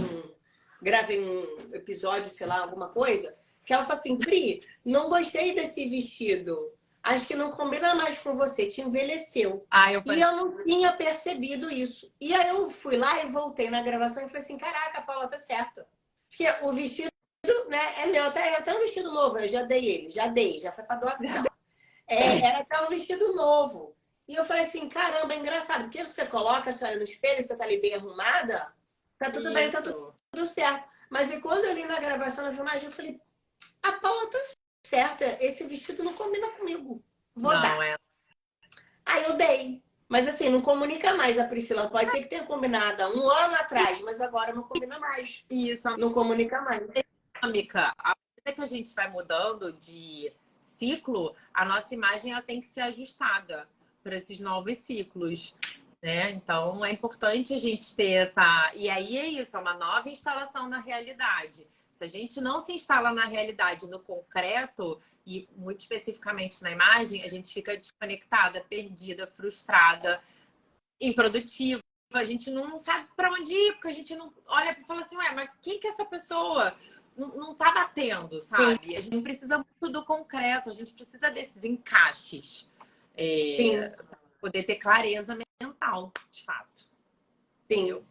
gravei um episódio, sei lá, alguma coisa, que ela falou assim, Pri, não gostei desse vestido. Acho que não combina mais com você, te envelheceu. E eu não tinha percebido isso. E aí eu fui lá e voltei na gravação e falei assim, caraca, a Paula tá certa. Porque o vestido, né, é meu, até um vestido novo, eu já dei ele, já foi pra doação. Era até um vestido novo. E eu falei assim, caramba, é engraçado, porque você coloca a senhora no espelho, você tá ali bem arrumada, tá tudo bem, tá tudo certo. Mas e quando eu li na gravação, na filmagem, eu falei, a Paula tá certa, esse vestido não combina comigo. Vou dar. Aí eu dei. Mas assim, não comunica mais a Priscila. Pode ser que tenha combinado há um ano atrás, mas agora não combina mais. Isso, Não comunica mais. dinâmica. À medida que a gente vai mudando de ciclo, a nossa imagem ela tem que ser ajustada para esses novos ciclos, né? Então, é importante a gente ter essa... E aí é isso, é uma nova instalação na realidade. Se a gente não se instala na realidade, no concreto, e muito especificamente na imagem, a gente fica desconectada, perdida, frustrada, improdutiva. A gente não sabe para onde ir, porque a gente não olha e fala assim, ué, mas quem que é essa pessoa? Não tá batendo, sabe? A gente precisa muito do concreto, a gente precisa desses encaixes Sim, para poder ter clareza mental, de fato. sim.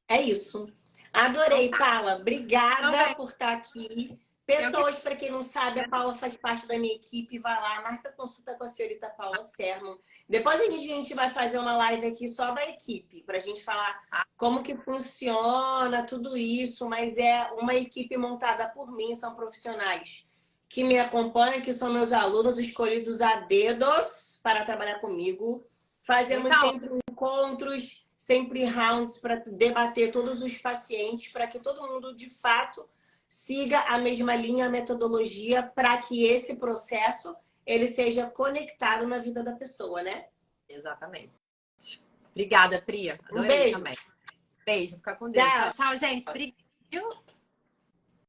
É isso. Então Adorei, tá. Paula. Obrigada Também. por estar aqui. Eu que Pessoas, para quem não sabe, a Paula faz parte da minha equipe. Vai lá, marca consulta com a senhorita Paula Sermon. Depois a gente vai fazer uma live aqui só da equipe, para a gente falar como que funciona tudo isso. Mas é uma equipe montada por mim, são profissionais que me acompanham, que são meus alunos escolhidos a dedos para trabalhar comigo. Fazemos então, sempre encontros, sempre rounds para debater todos os pacientes, para que todo mundo, de fato, siga a mesma linha, a metodologia, para que esse processo ele seja conectado na vida da pessoa, né? exatamente. Obrigada, Pri. Um Adorei beijo. também. Beijo, fica com Deus. Tchau, Tchau. tchau, gente. Obrigada.